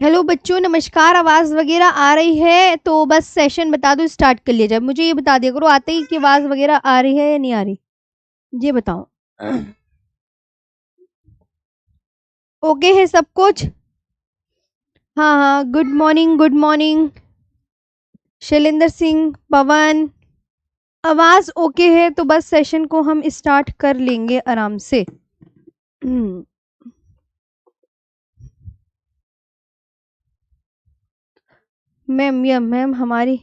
Hello बच्चों, नमस्कार। आवाज़ वगैरह आ रही है तो बस सेशन बता दो, स्टार्ट कर लिया जाए। मुझे ये बता दिया करो आते ही कि आवाज़ वगैरह आ रही है या नहीं आ रही, ये बताओ। ओके है सब कुछ? हाँ हाँ, good morning, good morning Shailendra Singh, Pawan. आवाज़ ओके है तो बस सेशन को हम स्टार्ट कर लेंगे आराम से। मैम या मैम हमारी,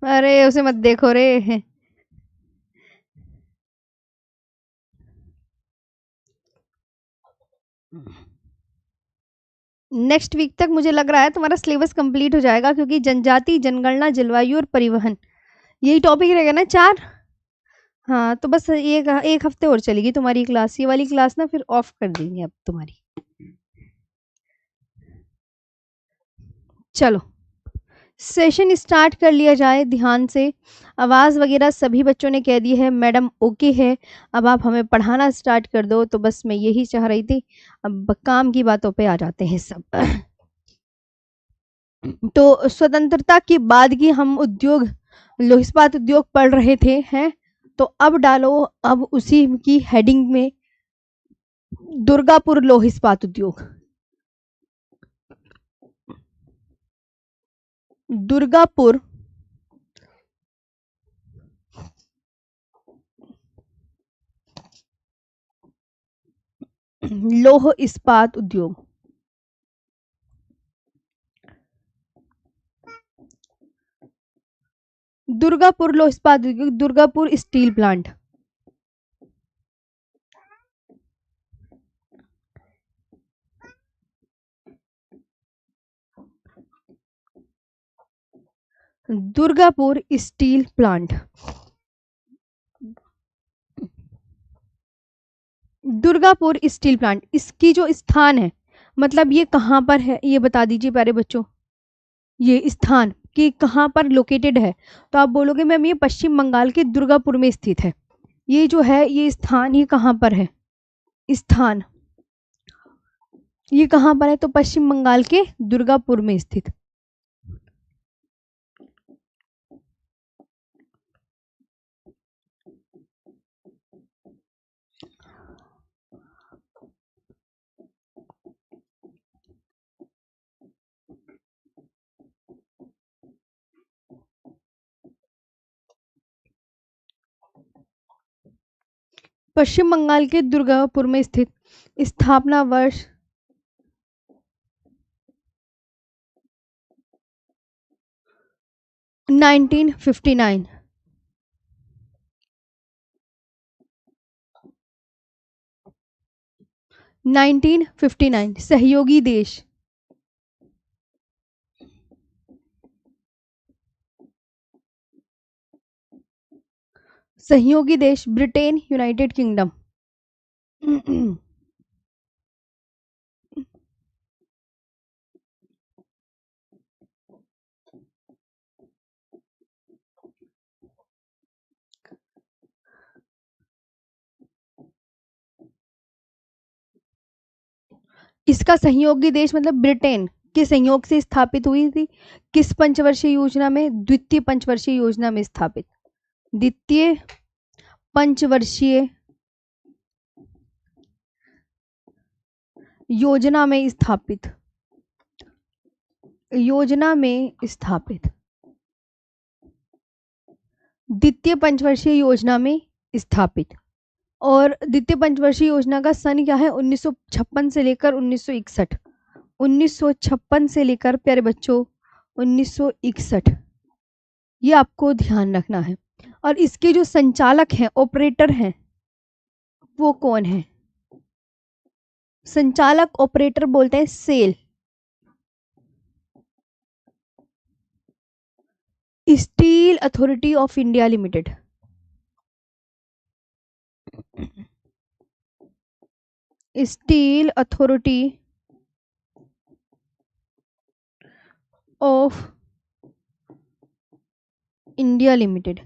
अरे उसे मत देखो रे। नेक्स्ट वीक तक मुझे लग रहा है तुम्हारा सिलेबस कंप्लीट हो जाएगा, क्योंकि जनजाति, जनगणना, जलवायु और परिवहन, यही टॉपिक रहेगा ना 4। हाँ तो बस एक एक हफ्ते और चलेगी तुम्हारी क्लास। ये वाली क्लास ना फिर ऑफ कर देंगे अब तुम्हारी। चलो सेशन स्टार्ट कर लिया जाए ध्यान से। आवाज़ वगैरह सभी बच्चों ने कह दी है, मैडम ओके है। अब आप हमें पढ़ाना स्टार्ट कर दो। तो बस मैं यही चाह रही थी। अब काम की बातों पे आ जाते हैं सब। तो स्वतंत्रता के बाद की हम उद्योग, लोह इस्पात उद्योग पढ़ रहे थे हैं। तो अब डालो, अब उसी की हेडिंग में दुर्गापुर लोह इस्पात उद्योग। दुर्गापुर लौह इस्पात उद्योग। दुर्गापुर लौह इस्पात उद्योग, Durgapur steel plant. Durgapur steel plant. Durgapur steel plant, इसकी जो स्थान है, मतलब ये कहाँ पर है ये बता दीजिए प्यारे बच्चों। ये स्थान कि कहाँ पर लोकेटेड है। तो आप बोलोगे मैम ये पश्चिम बंगाल के दुर्गापुर में स्थित है। ये जो है ये स्थान, ये कहाँ पर है स्थान, ये कहाँ पर है? तो पश्चिम बंगाल के दुर्गापुर में स्थित। पश्चिम बंगाल के दुर्गापुर में स्थित। स्थापना वर्ष 1959। 1959 सहयोगी देश। सहयोगी देश ब्रिटेन, यूनाइटेड किंगडम। इसका सहयोगी देश मतलब ब्रिटेन के सहयोग से स्थापित हुई थी। किस पंचवर्षीय योजना में? द्वितीय पंचवर्षीय योजना में स्थापित। द्वितीय पंचवर्षीय योजना में स्थापित। योजना में स्थापित। द्वितीय पंचवर्षीय योजना में स्थापित। और द्वितीय पंचवर्षीय योजना का सन क्या है? 1956 से लेकर 1961। 1956 से लेकर प्यारे बच्चों 1961, ये आपको ध्यान रखना है। और इसके जो संचालक हैं, ऑपरेटर हैं, वो कौन है? संचालक ऑपरेटर बोलते हैं SAIL, steel authority of India limited. Steel authority of India limited.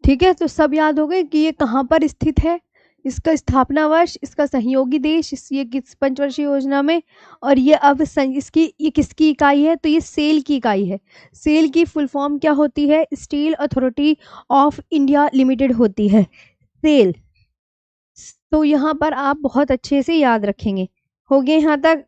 ठीक है, तो सब याद हो गए कि ये कहाँ पर स्थित है, इसका स्थापना वर्ष, इसका सहयोगी देश, ये किस पंचवर्षीय योजना में, और ये अब इसकी ये किसकी इकाई है? तो ये सेल की इकाई है। सेल की फुल फॉर्म क्या होती है? Steel authority of India limited होती है सेल। तो यहाँ पर आप बहुत अच्छे से याद रखेंगे। हो गए यहाँ तक?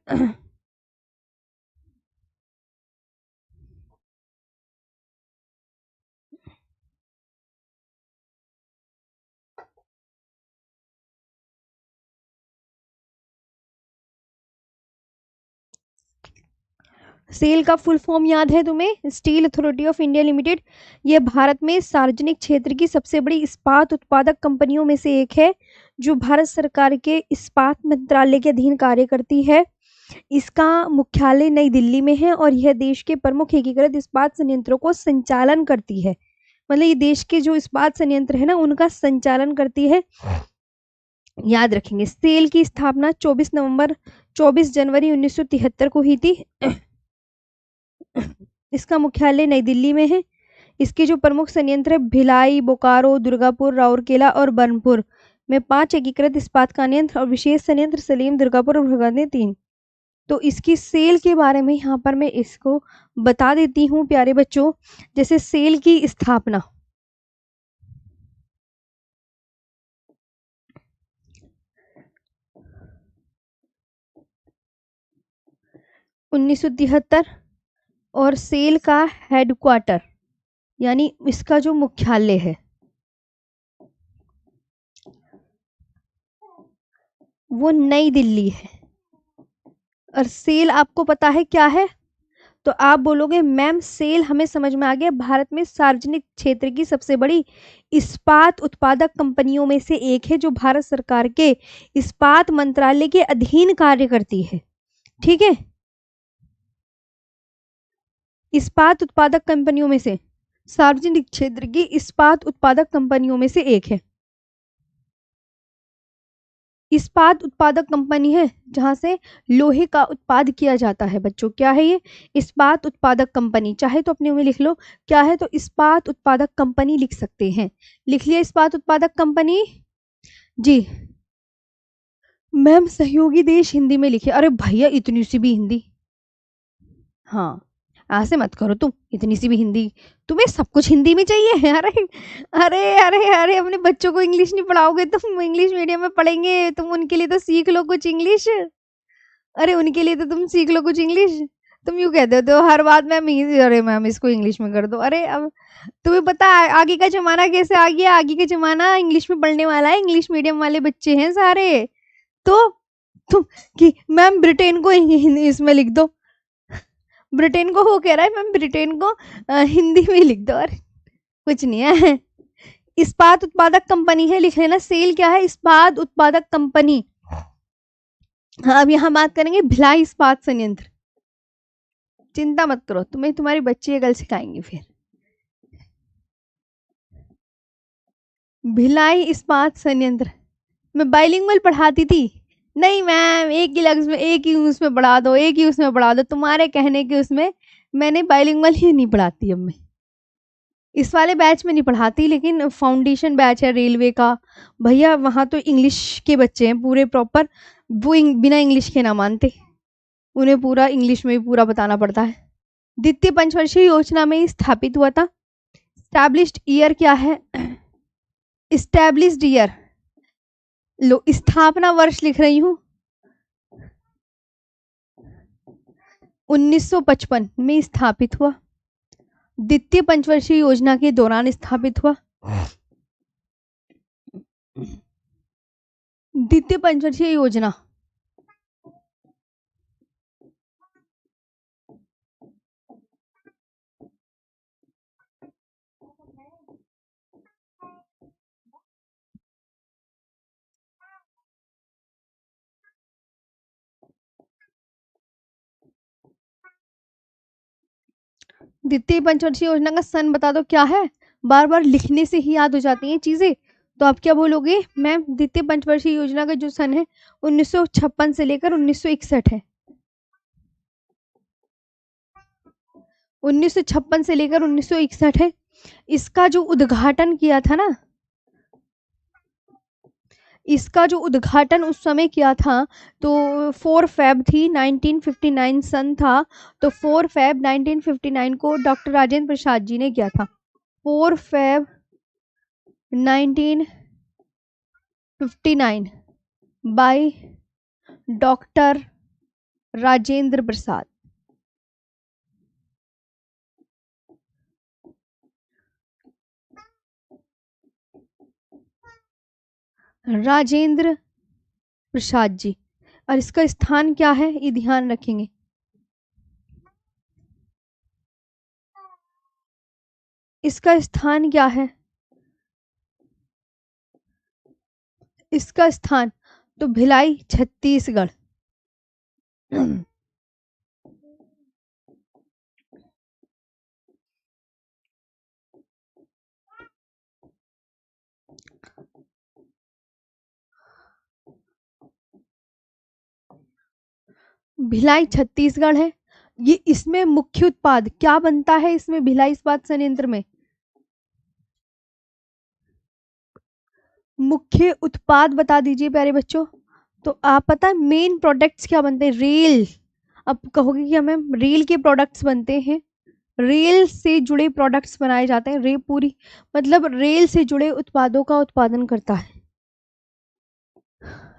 सेल का फुल फॉर्म याद है तुम्हें? Steel authority of India limited. ये भारत में सार्वजनिक क्षेत्र की सबसे बड़ी इस्पात उत्पादक कंपनियों में से एक है, जो भारत सरकार के इस्पात मंत्रालय के अधीन कार्य करती है। इसका मुख्यालय नई दिल्ली में है और यह देश के प्रमुख एकीकृत इस्पात संयंत्रों को संचालन करती है। मतलब ये देश के जो इस्पात संयंत्र है ना, उनका संचालन करती है। याद रखेंगे। सेल की स्थापना 24 जनवरी 1973 को हुई थी। इसका मुख्यालय नई दिल्ली में है। इसके जो प्रमुख संयंत्र है भिलाई, बोकारो, दुर्गापुर, राउरकेला और बर्नपुर में 5 एकीकृत इस्पात संयंत्र और विशेष संयंत्र सलीम, दुर्गापुर और भगवान 3। तो इसकी सेल के बारे में यहाँ पर मैं इसको बता देती हूँ प्यारे बच्चों। जैसे सेल की स्थापना 1973 और सेल का हेडक्वार्टर यानी इसका जो मुख्यालय है वो नई दिल्ली है। और सेल आपको पता है क्या है? तो आप बोलोगे मैम सेल हमें समझ में आ गया, भारत में सार्वजनिक क्षेत्र की सबसे बड़ी इस्पात उत्पादक कंपनियों में से एक है, जो भारत सरकार के इस्पात मंत्रालय के अधीन कार्य करती है। ठीक है, इस्पात उत्पादक कंपनियों में से, सार्वजनिक क्षेत्र की इस्पात उत्पादक कंपनियों में से एक है। इस्पात उत्पादक कंपनी है जहां से लोहे का उत्पाद किया जाता है। बच्चों क्या है ये? इस्पात उत्पादक कंपनी। चाहे तो अपने में लिख लो क्या है, तो इस्पात उत्पादक कंपनी लिख सकते हैं। लिख लिया इस्पात उत्पादक कंपनी जी। मैम सहयोगी देश हिंदी में लिखे। अरे भैया इतनी सी भी हिंदी, हाँ ऐसे मत करो तुम, इतनी सी भी हिंदी, तुम्हें सब कुछ हिंदी में चाहिए? अरे अरे अरे अरे अपने बच्चों को इंग्लिश नहीं पढ़ाओगे तुम? इंग्लिश मीडियम में पढ़ेंगे तुम, उनके लिए तो सीख लो कुछ इंग्लिश। अरे उनके लिए तो तुम सीख लो कुछ इंग्लिश। तुम यूँ कहते हो हर बात मैम, अरे मैम इसको इंग्लिश में कर दो। अरे अब तुम्हें पता है आगे का जमाना कैसे आ गया? आगे का जमाना इंग्लिश में पढ़ने वाला है, इंग्लिश मीडियम वाले बच्चे हैं सारे। तो तुम कि मैम ब्रिटेन को इसमें लिख दो, ब्रिटेन को, वो कह रहा है मैम ब्रिटेन को हिंदी में लिख दो। अरे कुछ नहीं है। इस्पात उत्पादक कंपनी है, लिख लेना। सेल क्या है? इस्पात उत्पादक कंपनी। हाँ, अब यहाँ बात करेंगे भिलाई इस्पात संयंत्र। चिंता मत करो, तुम्हें तुम्हारी बच्ची ये गल सिखाएंगे। फिर भिलाई इस्पात संयंत्र मैं बाइलिंगुअल पढ़ाती थी। नहीं मैम एक ही लफ्ज में, एक ही उसमें पढ़ा दो, एक ही उसमें पढ़ा दो। तुम्हारे कहने के उसमें मैंने बाइलिंगुअल ही नहीं पढ़ाती। अब मैं इस वाले बैच में नहीं पढ़ाती, लेकिन फाउंडेशन बैच है रेलवे का भैया, वहाँ तो इंग्लिश के बच्चे हैं पूरे प्रॉपर। वो बिना इंग्लिश के ना मानते, उन्हें पूरा इंग्लिश में पूरा बताना पड़ता है। द्वितीय पंचवर्षीय योजना में स्थापित हुआ था। स्टैब्लिश्ड ईयर क्या है? स्टैब्लिश्ड ईयर लो, स्थापना वर्ष लिख रही हूँ, 1955 में स्थापित हुआ। द्वितीय पंचवर्षीय योजना के दौरान स्थापित हुआ। द्वितीय पंचवर्षीय योजना द्वितीय पंचवर्षीय योजना का सन बता दो क्या है, बार बार लिखने से ही याद हो जाती हैं चीजें। तो आप क्या बोलोगे मैम, द्वितीय पंचवर्षीय योजना का जो सन है 1956 से लेकर 1961 है। 1956 से लेकर 1961 है। इसका जो उद्घाटन किया था ना, इसका जो उद्घाटन उस समय किया था तो 4 फेब थी, 1959 सन था, तो 4 फेब 1959 को डॉक्टर राजेंद्र प्रसाद जी ने किया था। 4 Feb 1959 by doctor Rajendra Prasad. Rajendra Prasad ji. और इसका स्थान क्या है ये ध्यान रखेंगे। इसका स्थान क्या है, इसका स्थान तो भिलाई छत्तीसगढ़। भिलाई छत्तीसगढ़ है। ये इसमें मुख्य उत्पाद क्या बनता है, इसमें भिलाई इस्पात संयंत्र में मुख्य उत्पाद बता दीजिए प्यारे बच्चों। तो आप पता है मेन प्रोडक्ट्स क्या बनते हैं, रेल। अब कहोगे कि हमें रेल के प्रोडक्ट्स बनते हैं, रेल से जुड़े प्रोडक्ट्स बनाए जाते हैं। पूरी मतलब रेल से जुड़े उत्पादों का उत्पादन करता है।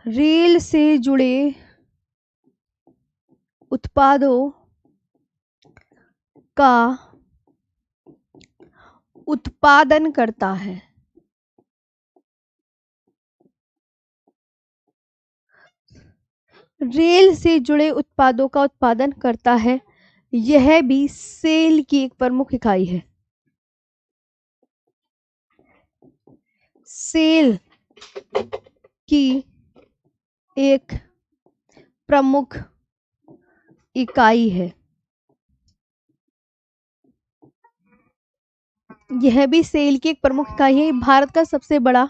रेल से जुड़े उत्पादों का उत्पादन करता है। रेल से जुड़े उत्पादों का उत्पादन करता है। यह भी सेल की एक प्रमुख इकाई है। सेल की एक प्रमुख इकाई है। यह भी सेल की एक प्रमुख इकाई है। भारत का सबसे बड़ा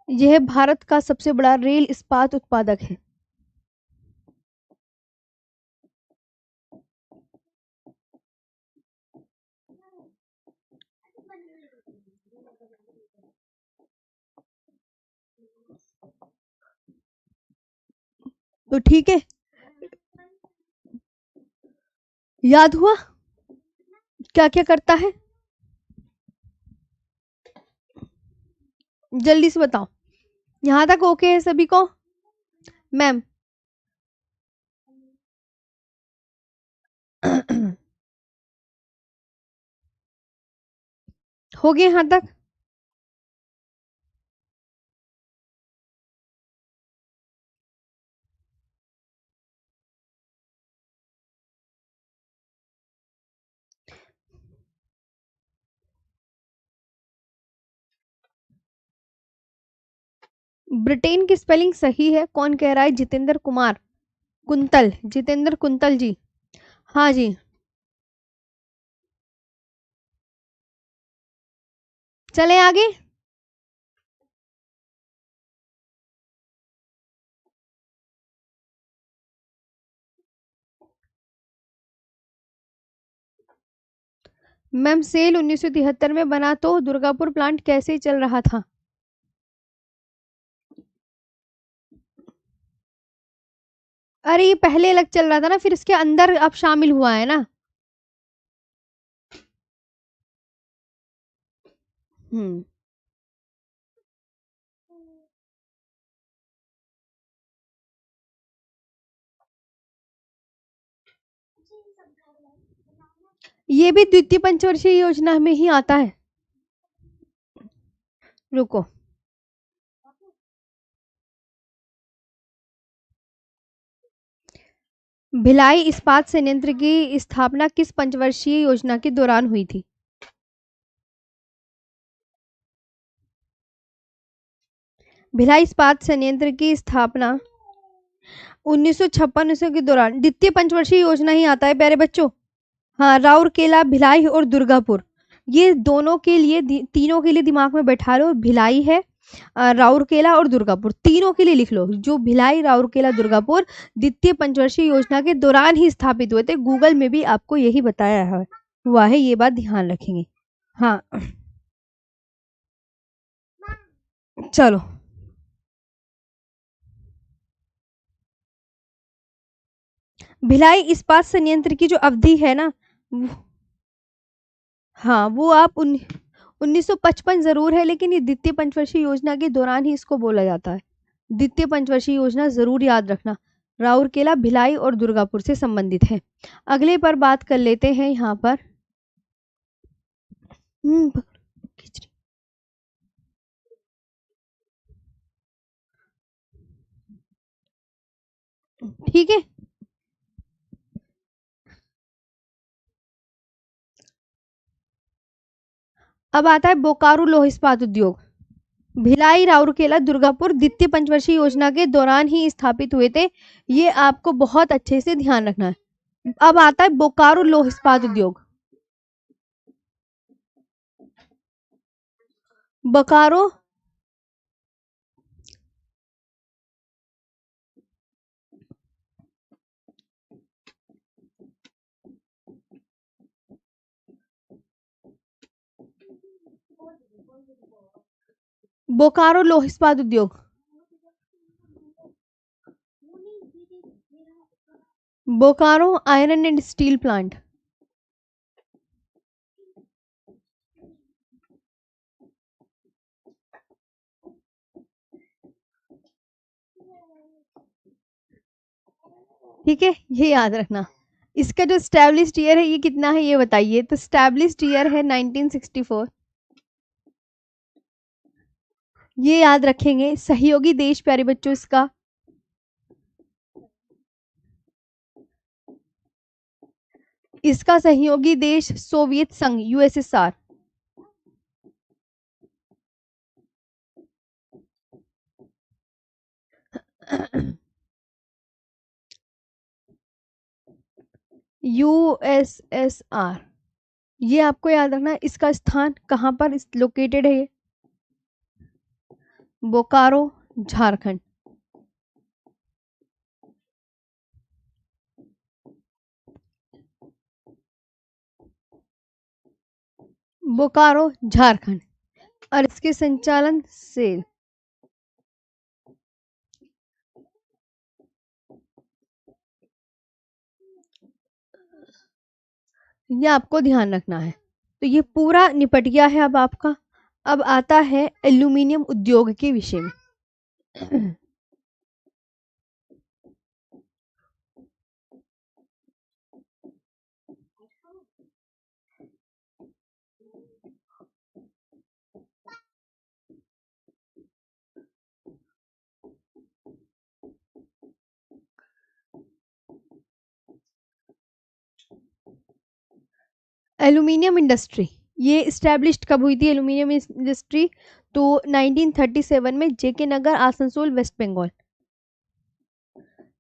यह भारत का सबसे बड़ा रेल इस्पात उत्पादक है। तो ठीक है, याद हुआ क्या क्या करता है, जल्दी से बताओ। यहां तक ओके है सभी को मैम? हो गए यहां तक? ब्रिटेन की स्पेलिंग सही है, कौन कह रहा है? जितेंद्र कुमार कुंतल, जितेंद्र कुंतल जी। हाँ जी, चले आगे। मैम सेल 1973 में बना, तो दुर्गापुर प्लांट कैसे चल रहा था? अरे ये पहले अलग चल रहा था ना, फिर इसके अंदर अब शामिल हुआ है ना। हम्म। ये भी द्वितीय पंचवर्षीय योजना में ही आता है। रुको। भिलाई इस्पात संयंत्र की स्थापना किस पंचवर्षीय योजना के दौरान हुई थी? भिलाई इस्पात संयंत्र की स्थापना 1956 के दौरान, द्वितीय पंचवर्षीय योजना ही आता है प्यारे बच्चों। हाँ, राउरकेला, भिलाई और दुर्गापुर, ये दोनों के लिए तीनों के लिए दिमाग में बैठा लो। भिलाई है, राउरकेला और दुर्गापुर, तीनों के लिए लिख लो। जो भिलाई, राउरकेला, दुर्गापुर द्वितीय पंचवर्षीय योजना के दौरान ही स्थापित हुए थे। गूगल में भी आपको यही बताया है हुआ है, ये बात ध्यान रखेंगे। हाँ, चलो। भिलाई इस्पात संयंत्र की जो अवधि है ना, हाँ वो आप 1955 जरूर है, लेकिन ये द्वितीय पंचवर्षीय योजना के दौरान ही इसको बोला जाता है। द्वितीय पंचवर्षीय योजना जरूर याद रखना। राउरकेला, भिलाई और दुर्गापुर से संबंधित है। अगले पर बात कर लेते हैं यहाँ पर। खिचड़ी। ठीक है। अब आता है बोकारो लौह इस्पात उद्योग। भिलाई, राउरकेला, दुर्गापुर द्वितीय पंचवर्षीय योजना के दौरान ही स्थापित हुए थे। ये आपको बहुत अच्छे से ध्यान रखना है। अब आता है बोकारो लौह इस्पात उद्योग। बोकारो, बोकारो लौह इस्पात उद्योग। Bokaro iron and steel plant. ठीक है, ये याद रखना। इसका जो स्टैब्लिश्ड ईयर है ये कितना है ये बताइए। तो स्टैब्लिश्ड ईयर है 1964। ये याद रखेंगे। सहयोगी देश प्यारे बच्चों इसका, इसका सहयोगी देश सोवियत संघ, यूएसएसआर। यूएसएसआर, ये आपको याद रखना है। इसका स्थान कहाँ पर लोकेटेड है? ये बोकारो, झारखंड। बोकारो, झारखंड। और इसके संचालन से, ये आपको ध्यान रखना है। तो ये पूरा निपट गया है अब आपका। अब आता है एल्यूमिनियम उद्योग के विषय में। एल्यूमिनियम इंडस्ट्री, ये स्टैब्लिश्ड कब हुई थी एल्यूमिनियम इंडस्ट्री? तो 1937 में, जेके नगर, आसनसोल, वेस्ट बंगाल।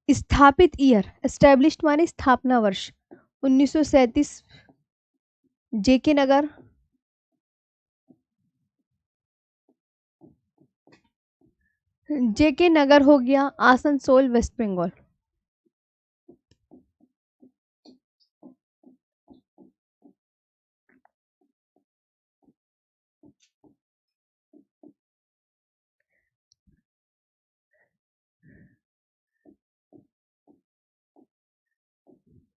स्थापित ईयर, एस्टेब्लिश्ड माने स्थापना वर्ष, 1937। जेके नगर, जेके नगर हो गया, आसनसोल, वेस्ट बंगाल।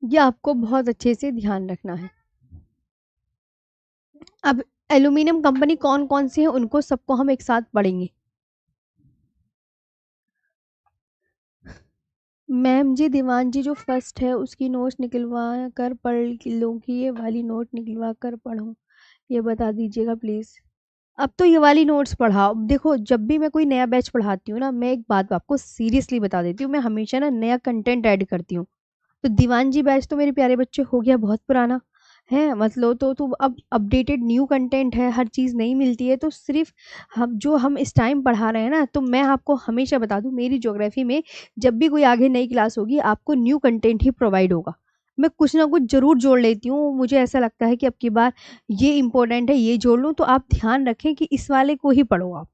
ये आपको बहुत अच्छे से ध्यान रखना है। अब एल्यूमिनियम कंपनी कौन कौन सी है उनको सबको हम एक साथ पढ़ेंगे। मैम जी दीवान जी जो फर्स्ट है उसकी नोट्स निकलवा कर पढ़ लूँ कि ये वाली नोट निकलवा कर पढ़ूँ, ये बता दीजिएगा प्लीज़। अब तो ये वाली नोट्स पढ़ाओ। देखो जब भी मैं कोई नया बैच पढ़ाती हूँ ना, मैं एक बात आपको सीरियसली बता देती हूँ, मैं हमेशा ना नया कंटेंट ऐड करती हूँ। तो दीवान जी बैच तो मेरे प्यारे बच्चे हो गया बहुत पुराना है, मतलब तो अब अपडेटेड न्यू कंटेंट है, हर चीज़ नहीं मिलती है। तो सिर्फ हम इस टाइम पढ़ा रहे हैं ना, तो मैं आपको हमेशा बता दूं मेरी ज्योग्राफी में जब भी कोई आगे नई क्लास होगी आपको न्यू कंटेंट ही प्रोवाइड होगा। मैं कुछ ना कुछ जरूर जोड़ लेती हूँ, मुझे ऐसा लगता है कि अब की बार ये इंपॉर्टेंट है ये जोड़ लूँ। तो आप ध्यान रखें कि इस वाले को ही पढ़ो आप,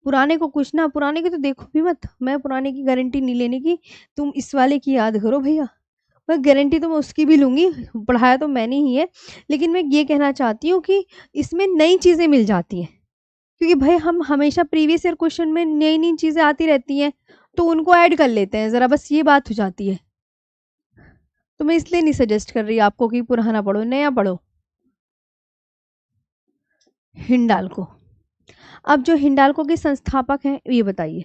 पुराने को कुछ ना, पुराने की तो देखो भी मत, मैं पुराने की गारंटी नहीं लेने की, तुम इस वाले की याद करो भैया। मैं गारंटी तो मैं उसकी भी लूँगी, पढ़ाया तो मैंने ही है। लेकिन मैं ये कहना चाहती हूँ कि इसमें नई चीज़ें मिल जाती हैं, क्योंकि भाई हम हमेशा प्रीवियस ईयर क्वेश्चन में नई-नई चीज़ें आती रहती हैं, तो उनको ऐड कर लेते हैं ज़रा, बस ये बात हो जाती है। तो मैं इसलिए नहीं सजेस्ट कर रही आपको कि पुराना पढ़ो, नया पढ़ो। हिंडाल्को। अब जो हिंडाल्को के संस्थापक हैं ये बताइए।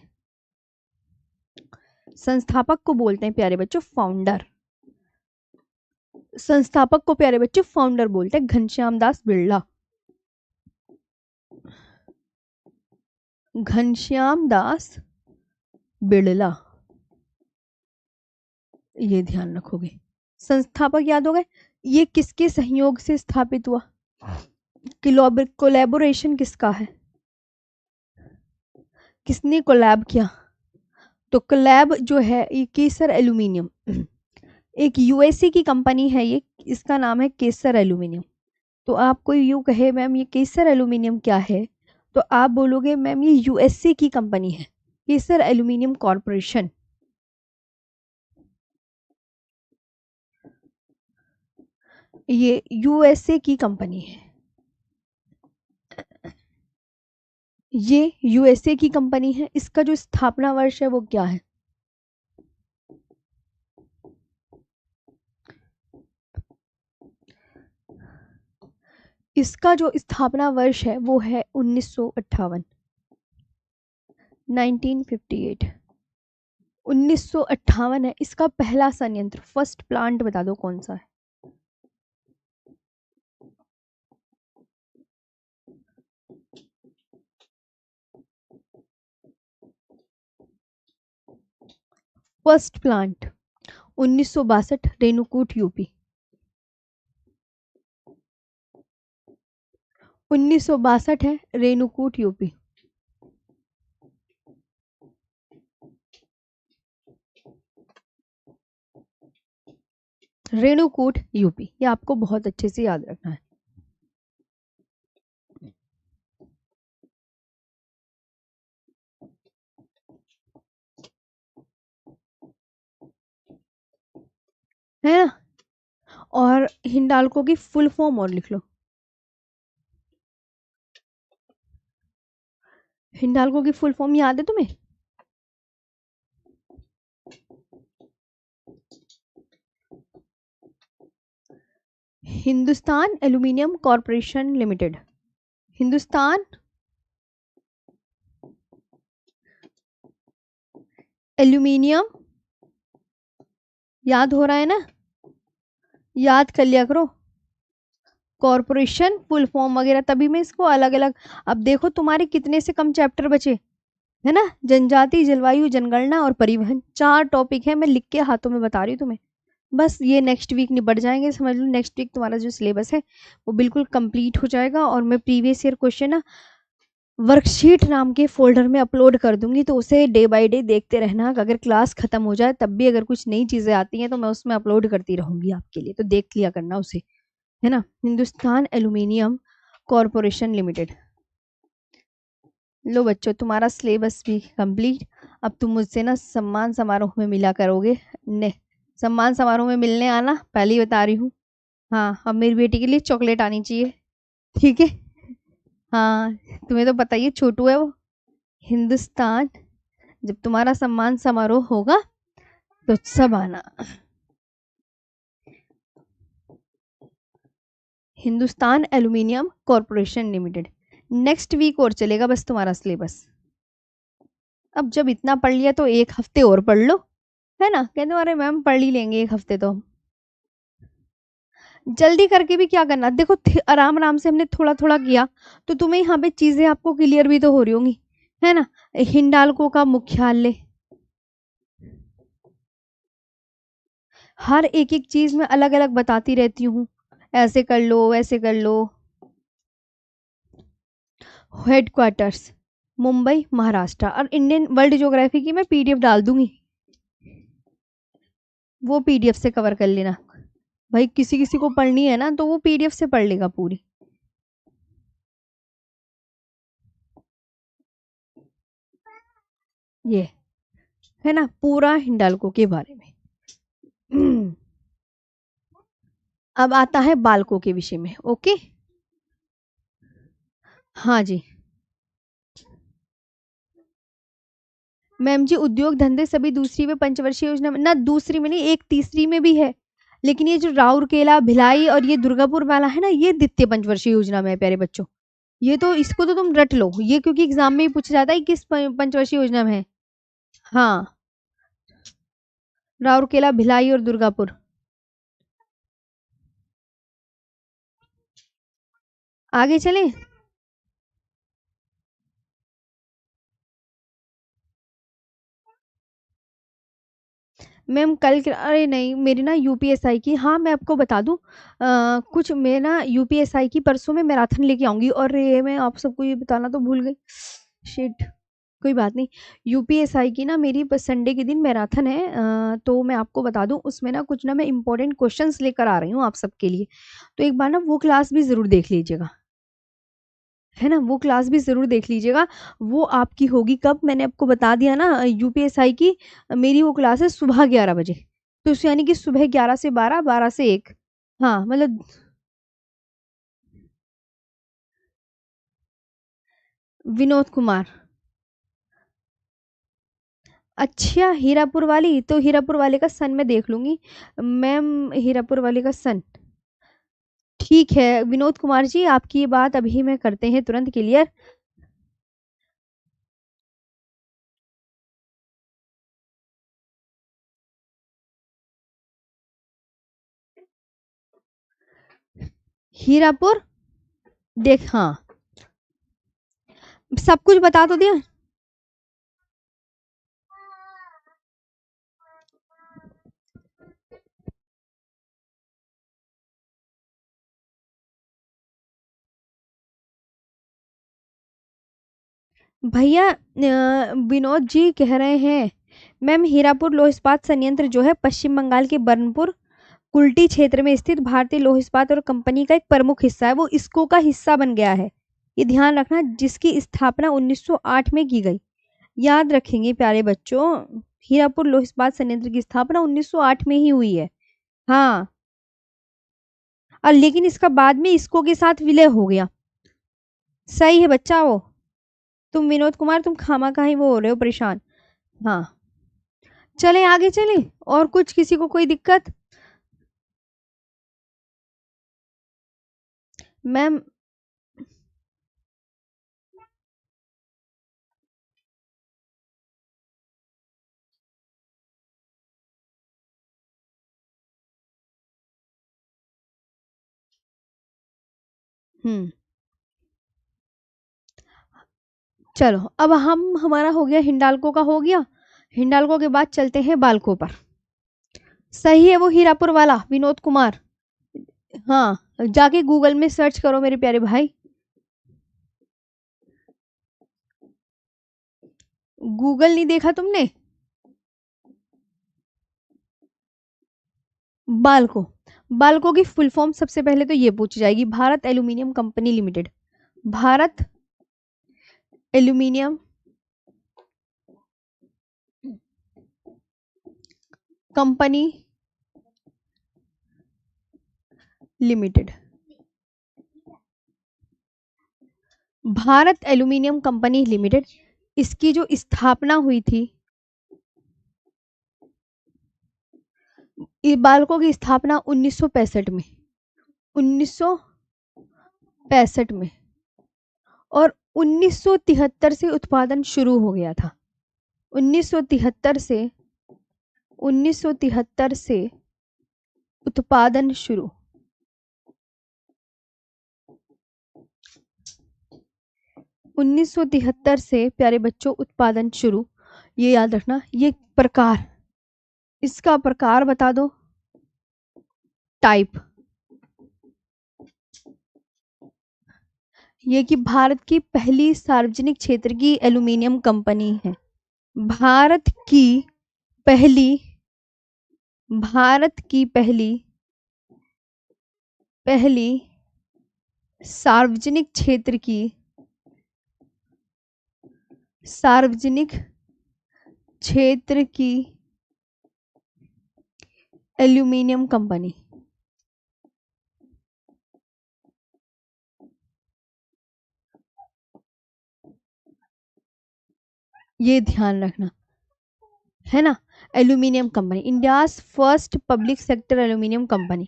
संस्थापक को बोलते हैं प्यारे बच्चों फाउंडर। संस्थापक को प्यारे बच्चों फाउंडर बोलते हैं, घनश्याम दास बिरला। घनश्याम दास बिड़ला, ये ध्यान रखोगे। संस्थापक याद हो गए। ये किसके सहयोग से स्थापित हुआ, कोलैबोरेशन किसका है, किसने कोलैब किया। तो कोलैब जो है ये केसर एल्यूमिनियम, एक यूएसए की कंपनी है ये, इसका नाम है केसर एल्यूमिनियम। तो आप कोई यूं कहे मैम ये केसर एल्यूमिनियम क्या है, तो आप बोलोगे मैम ये यूएसए की कंपनी है, केसर एल्यूमिनियम कॉरपोरेशन। ये यूएसए की कंपनी है, ये यूएसए की कंपनी है। इसका जो स्थापना वर्ष है वो क्या है, इसका जो स्थापना वर्ष है वो है 1958, 1958, 1958 है इसका पहला संयंत्र, फर्स्ट प्लांट बता दो कौन सा है। First plant 1962, Renukoot UP. 1962 है, रेणुकूट यूपी। रेणुकूट यूपी, ये आपको बहुत अच्छे से याद रखना है ना। और हिंडाल्को की फुल फॉर्म और लिख लो। हिंडाल्को की फुल फॉर्म याद है तुम्हें, Hindustan aluminium corporation limited. Hindustan aluminium, याद हो रहा है ना, याद कर लिया करो, कॉरपोरेशन फुल फॉर्म वगैरह, तभी मैं इसको अलग अलग। अब देखो तुम्हारे कितने से कम चैप्टर बचे है ना, जनजाति, जलवायु, जनगणना और परिवहन, 4 टॉपिक है, मैं लिख के हाथों में बता रही हूँ तुम्हें। बस ये नेक्स्ट वीक निपट जाएंगे, समझ लो नेक्स्ट वीक तुम्हारा जो सिलेबस है वो बिल्कुल कंप्लीट हो जाएगा। और मैं प्रीवियस ईयर क्वेश्चन ना वर्कशीट नाम के फोल्डर में अपलोड कर दूंगी, तो उसे डे बाय डे देखते रहना। अगर क्लास खत्म हो जाए तब भी अगर कुछ नई चीजें आती हैं तो मैं उसमें अपलोड करती रहूंगी आपके लिए, तो देख लिया करना उसे, है ना। Hindustan aluminium corporation limited. लो बच्चों तुम्हारा सिलेबस भी कंप्लीट। अब तुम मुझसे ना सम्मान समारोह में मिला करोगे, ने सम्मान समारोह में मिलने आना, पहले ही बता रही हूँ। हाँ अब मेरी बेटी के लिए चॉकलेट आनी चाहिए, ठीक है। हाँ तुम्हें तो पता ही है छोटू है वो। हिंदुस्तान, जब तुम्हारा सम्मान समारोह होगा तो सब आना। Hindustan aluminium corporation limited. Next week और चलेगा बस तुम्हारा सिलेबस। अब जब इतना पढ़ लिया तो एक हफ्ते और पढ़ लो, है ना। कहते अरे मैम पढ़ ही लेंगे एक हफ्ते तो। जल्दी करके भी क्या करना, देखो आराम आराम से हमने थोड़ा थोड़ा किया तो तुम्हें यहाँ पे चीजें आपको क्लियर भी तो हो रही होंगी, है ना। हिंडाल्को का मुख्यालय, हर एक एक चीज में अलग अलग बताती रहती हूँ, ऐसे कर लो वैसे कर लो। हेडक्वार्टर्स मुंबई महाराष्ट्र। और इंडियन वर्ल्ड ज्योग्राफी की मैं पीडीएफ डाल दूंगी, वो पीडीएफ से कवर कर लेना भाई। किसी किसी को पढ़नी है ना तो वो पीडीएफ से पढ़ लेगा पूरी। ये है ना पूरा हिंडाल्को के बारे में। अब आता है बालकों के विषय में। ओके, हाँ जी मैम जी, उद्योग धंधे सभी दूसरी व पंचवर्षीय योजना में ना, दूसरी में नहीं, एक तीसरी में भी है। लेकिन ये जो राउरकेला भिलाई और ये दुर्गापुर वाला है ना, ये द्वितीय पंचवर्षीय योजना में है प्यारे बच्चों। ये तो इसको तो तुम रट लो, ये क्योंकि एग्जाम में ही पूछा जाता है किस पंचवर्षीय योजना में है। हाँ, राउरकेला भिलाई और दुर्गापुर। आगे चले। मैम कल अरे नहीं, मेरी ना यूपीएसआई की, हाँ मैं आपको बता दूं, कुछ मैं ना यूपीएसआई की परसों में मैराथन लेके आऊंगी। और ये मैं आप सबको ये बताना तो भूल गई, शिट, कोई बात नहीं। यूपीएसआई की ना मेरी संडे के दिन मैराथन है, तो मैं आपको बता दूं उसमें ना कुछ ना मैं इंपॉर्टेंट क्वेश्चंस लेकर आ रही हूँ आप सबके लिए। तो एक बार ना वो क्लास भी ज़रूर देख लीजिएगा, है ना। वो क्लास भी ज़रूर देख लीजिएगा। वो आपकी होगी कब, मैंने आपको बता दिया ना, यूपीएसआई की मेरी वो क्लास है सुबह 11 बजे। तो यानी कि सुबह 11 से 12, 12 से 1। हाँ मतलब विनोद कुमार। अच्छा, हीरापुर वाली, तो हीरापुर वाले का सन मैं देख लूंगी। मैम हीरापुर वाले का सन, ठीक है विनोद कुमार जी, आपकी ये बात अभी मैं करते हैं तुरंत क्लियर। हीरापुर, देख हाँ, सब कुछ बता तो दिया। भैया विनोद जी कह रहे हैं मैम, हीरापुर लौह इस्पात संयंत्र जो है पश्चिम बंगाल के बर्नपुर कुल्टी क्षेत्र में स्थित भारतीय लौह इस्पात और कंपनी का एक प्रमुख हिस्सा है, वो इसको का हिस्सा बन गया है। ये ध्यान रखना, जिसकी स्थापना 1908 में की गई। याद रखेंगे प्यारे बच्चों, हीरापुर लौह इस्पात संयंत्र की स्थापना 1908 में ही हुई है। हाँ, और लेकिन इसका बाद में इसको के साथ विलय हो गया। सही है बच्चा वो, तुम विनोद कुमार तुम खामा ही वो हो रहे हो परेशान। हाँ, चले आगे चले। और कुछ किसी को कोई दिक्कत। मैम हम्म, चलो अब हम, हमारा हो गया हिंडाल्को का हो गया। हिंडाल्को के बाद चलते हैं बालको पर। सही है वो हीरापुर वाला विनोद कुमार। हाँ, जाके गूगल में सर्च करो मेरे प्यारे भाई। गूगल नहीं देखा तुमने। बालको, बालको की फुल फॉर्म सबसे पहले तो ये पूछी जाएगी, Bharat aluminium company limited. Bharat aluminium company limited. Bharat aluminium company limited, इसकी जो स्थापना हुई थी, बालको की स्थापना 1965 में, 1965 65 में, और 1973 से उत्पादन शुरू हो गया था। 1973 से 1973 से उत्पादन शुरू। 1973 से प्यारे बच्चों उत्पादन शुरू। ये याद रखना। ये प्रकार, इसका प्रकार बता दो। टाइप। ये कि भारत की पहली सार्वजनिक क्षेत्र की एल्यूमिनियम कंपनी है। भारत की पहली भारत की पहली पहली सार्वजनिक क्षेत्र की एल्यूमिनियम कंपनी। ये ध्यान रखना है ना। Aluminium company, India's first public sector aluminium company.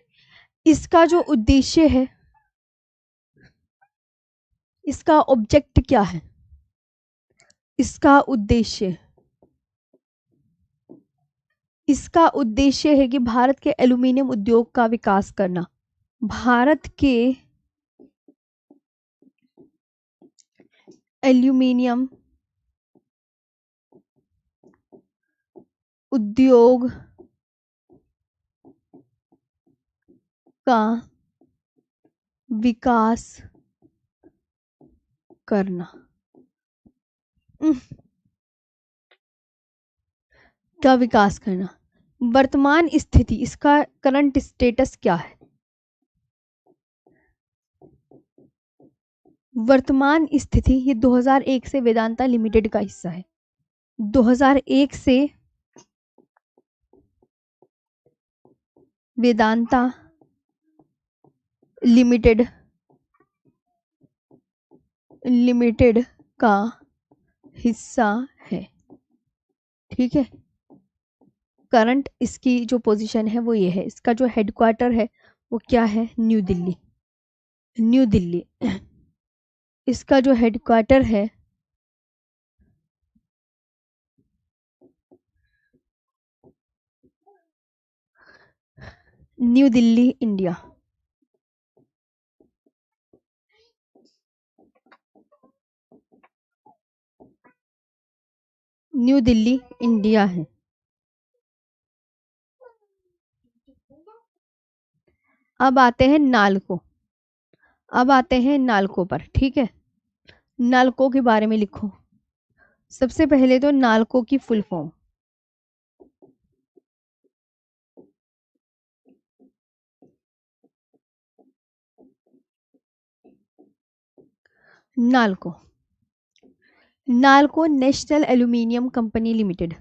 इसका जो उद्देश्य है, इसका ऑब्जेक्ट क्या है? इसका उद्देश्य है कि भारत के एल्यूमिनियम उद्योग का विकास करना। भारत के एल्यूमिनियम उद्योग का विकास करना। का विकास करना। वर्तमान स्थिति, इसका करंट स्टेटस क्या है? वर्तमान स्थिति, ये 2001 से वेदांता लिमिटेड का हिस्सा है। 2001 से वेदांता लिमिटेड का हिस्सा है। ठीक है। करंट इसकी जो पोजीशन है वो ये है। इसका जो हेडक्वार्टर है वो क्या है? न्यू दिल्ली। इसका जो हेडक्वार्टर है new Delhi, India. New Delhi, India है। अब आते हैं नालको पर। ठीक है। नालको के बारे में लिखो। सबसे पहले तो नालको की full form. NALCO national aluminium company limited.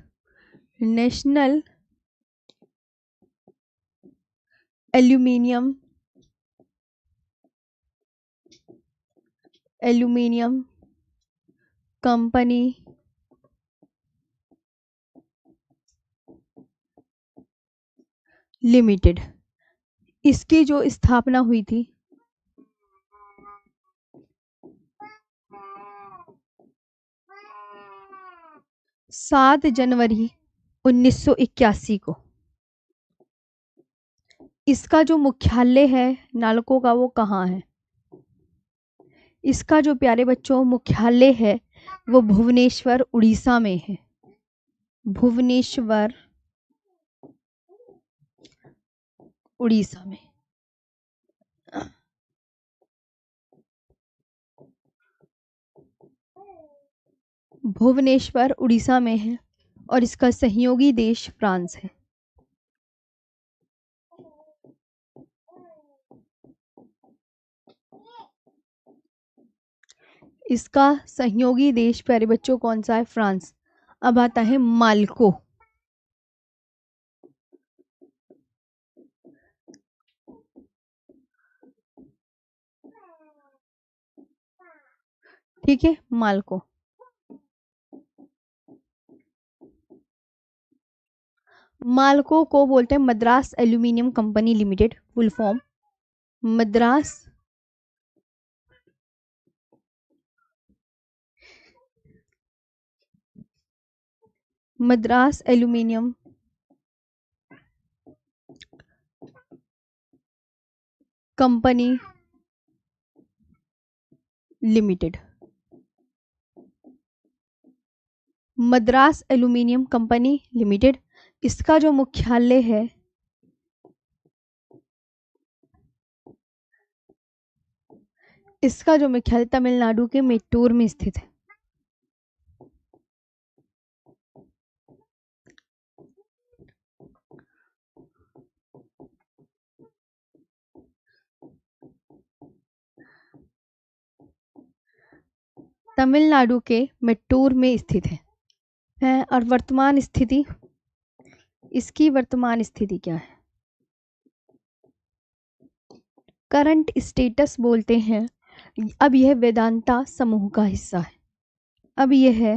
National aluminium company limited. इसकी जो स्थापना हुई थी 7 जनवरी 1981 को। इसका जो मुख्यालय है नालको का वो कहाँ है? इसका जो प्यारे बच्चों मुख्यालय है वो भुवनेश्वर, उड़ीसा में है। भुवनेश्वर, उड़ीसा में। भुवनेश्वर उड़ीसा में है और इसका सहयोगी देश फ्रांस है। इसका सहयोगी देश प्यारे बच्चों कौन सा है? फ्रांस। अब आता है मालको। ठीक है। मालको को बोलते हैं Madras aluminium company limited, full form Madras Madras aluminium company limited. Madras aluminium company limited, इसका जो मुख्यालय है तमिलनाडु के मेट्टूर में स्थित है। तमिलनाडु के मेट्टूर में स्थित है। और वर्तमान स्थिति, इसकी वर्तमान स्थिति क्या है? करंट स्टेटस बोलते हैं। अब यह वेदांता समूह का हिस्सा है। अब यह है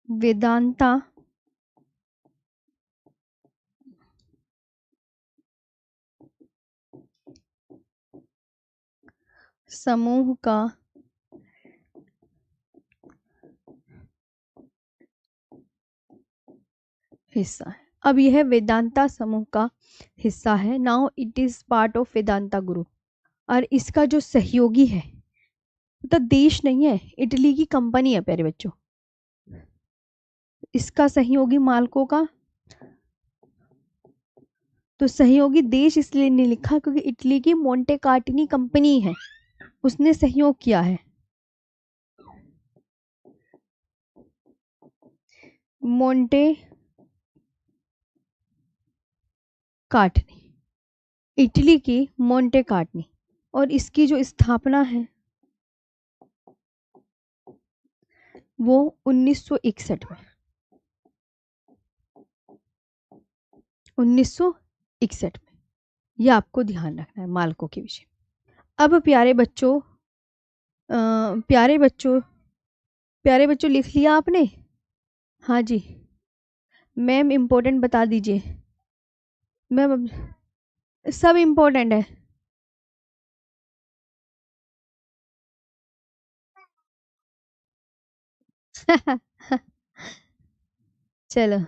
वेदांता समूह का हिस्सा है। अब यह वेदांता समूह का हिस्सा है। Now it is part of Vedanta group. और इसका जो सहयोगी है, तो देश नहीं है, इटली की कंपनी है प्यारे बच्चों। इसका सहयोगी मालकों का, तो सहयोगी देश इसलिए नहीं लिखा क्योंकि इटली की मोंटे कार्टिनी कंपनी है, उसने सहयोग किया है। मोंटे कार्टनी, इटली की मोंटे कार्टनी, और इसकी जो स्थापना है वो 1961 में, 1961 में। यह आपको ध्यान रखना है मालकों के विषय। अब प्यारे बच्चों, प्यारे बच्चों लिख लिया आपने? हाँ जी मैम, इम्पोर्टेंट बता दीजिए मैम। सब इम्पोर्टेंट है। चलो,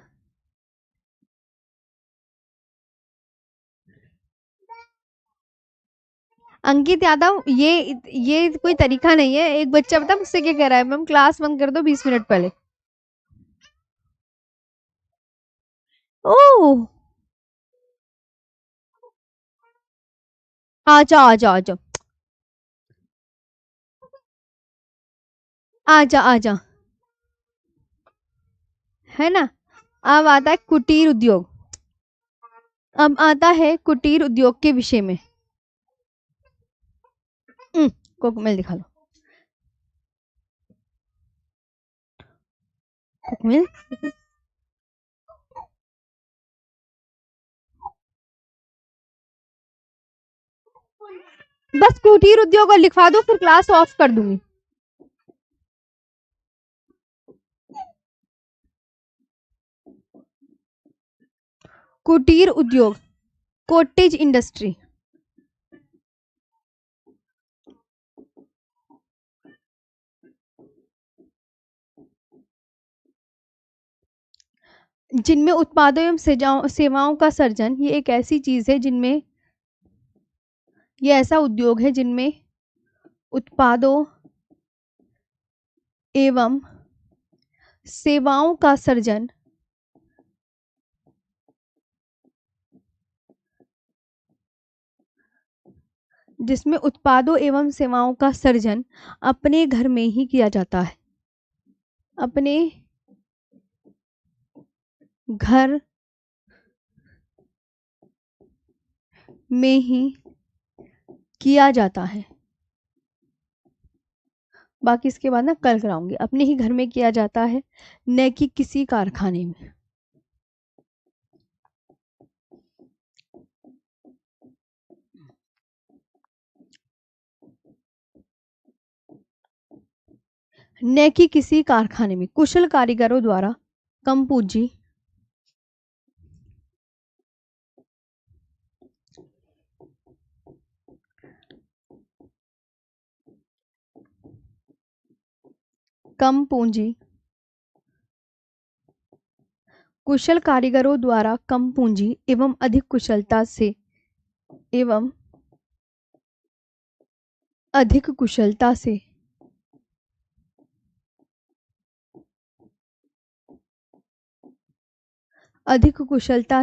अंकित यादव, ये कोई तरीका नहीं है। एक बच्चा बता मुझसे क्या कह रहा है, मैम क्लास बंद कर दो 20 मिनट पहले। ओह, आ जाओ आ जाओ आ जाओ आ जा आ जा, है ना। अब आता है कुटीर उद्योग। अब आता है कुटीर उद्योग के विषय में। कोकमेल दिखा लो, कोकमेल। बस कुटीर उद्योग और लिखवा दो, फिर क्लास ऑफ कर दूंगी। कुटीर उद्योग, कॉटेज इंडस्ट्री, जिनमें उत्पादों एवं सेवाओं का सर्जन। ये एक ऐसी चीज है जिनमें, ये ऐसा उद्योग है जिनमें उत्पादों एवं सेवाओं का सर्जन, जिसमें उत्पादों एवं सेवाओं का सर्जन अपने घर में ही किया जाता है, अपने घर में ही किया जाता है। बाकी इसके बाद ना कल कराऊंगी। अपने ही घर में किया जाता है, न कि किसी कारखाने में। न कि किसी कारखाने में, कुशल कारीगरों द्वारा कम पूंजी कम पूंजी, कुशल कारीगरों द्वारा कम पूंजी एवं अधिक कुशलता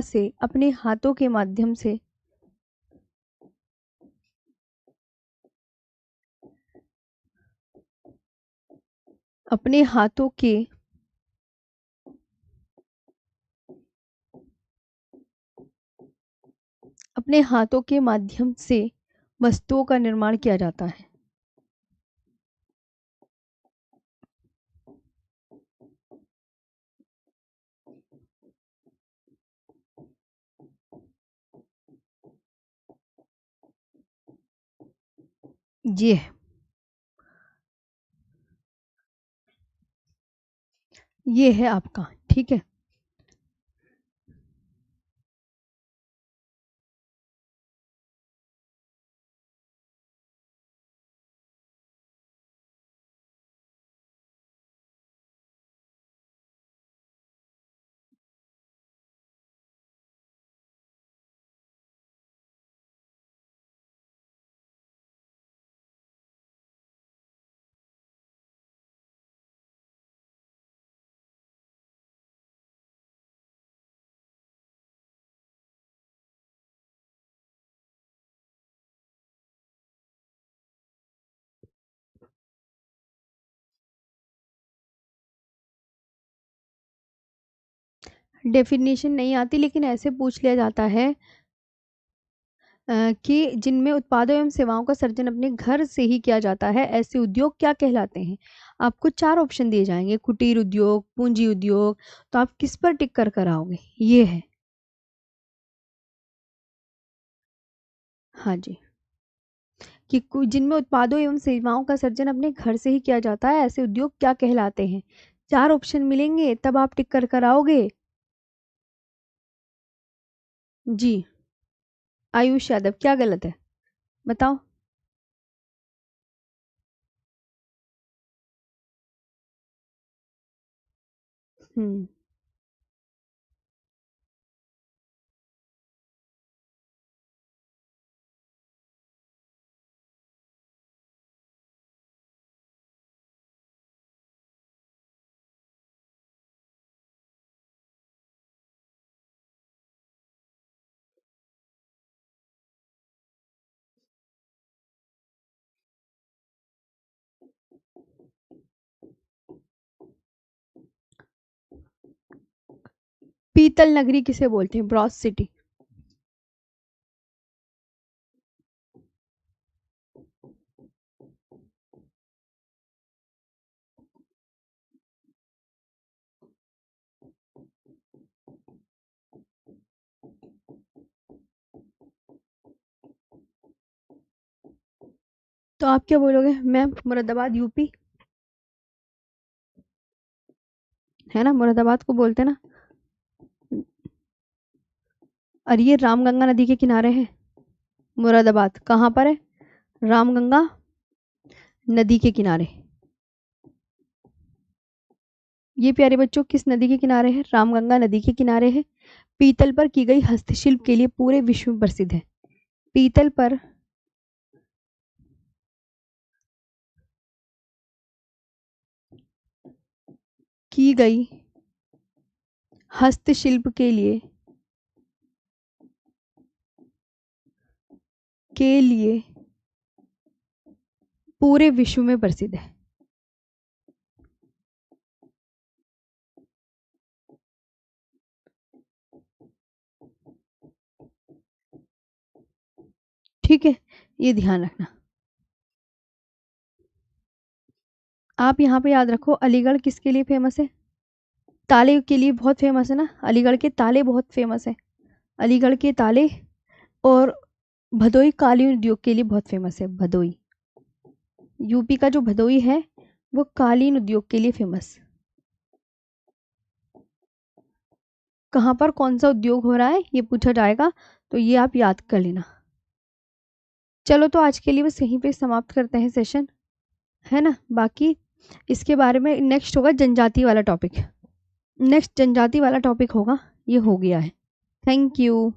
से अपने हाथों के माध्यम से वस्तुओं का निर्माण किया जाता है। ये है आपका, ठीक है। डेफिनेशन नहीं आती, लेकिन ऐसे पूछ लिया जाता है कि जिनमें उत्पादों एवं सेवाओं का सर्जन अपने घर से ही किया जाता है, ऐसे उद्योग क्या कहलाते हैं। आपको 4 ऑप्शन दिए जाएंगे, कुटीर उद्योग, पूंजी उद्योग। तो आप किस पर टिक कर कराओगे, ये है। हाँ जी, कि जिनमें उत्पादों एवं सेवाओं का सर्जन अपने घर से ही किया जाता है, ऐसे उद्योग क्या कहलाते हैं। 4 ऑप्शन मिलेंगे तब आप टिक कर कराओगे। जी, आयुष यादव, क्या गलत है बताओ। हम्म, पीतल नगरी किसे बोलते हैं, ब्रॉस सिटी। तो आप क्या बोलोगे मैम, मुरादाबाद यूपी है ना, मुरादाबाद को बोलते हैं ना। और ये रामगंगा नदी के किनारे है मुरादाबाद, कहाँ पर है, रामगंगा नदी के किनारे। ये प्यारे बच्चों किस नदी के किनारे है, रामगंगा नदी के किनारे है। पीतल पर की गई हस्तशिल्प के लिए पूरे विश्व में प्रसिद्ध है। पीतल पर की गई हस्तशिल्प के लिए पूरे विश्व में प्रसिद्ध है। ठीक है, ये ध्यान रखना। आप यहाँ पे याद रखो, अलीगढ़ किसके लिए फेमस है, ताले के लिए बहुत फेमस है ना, अलीगढ़ के ताले बहुत फेमस है। अलीगढ़ के ताले। और भदोई कालीन उद्योग के लिए बहुत फेमस है, भदोई। यूपी का जो भदोई है वो कालीन उद्योग के लिए फेमस। कहाँ पर कौन सा उद्योग हो रहा है ये पूछा जाएगा, तो ये आप याद कर लेना। चलो तो आज के लिए बस यहीं पे समाप्त करते हैं सेशन, है ना। बाकी इसके बारे में नेक्स्ट होगा जनजाति वाला टॉपिक। नेक्स्ट जनजाति वाला टॉपिक होगा, ये हो गया है। Thank you.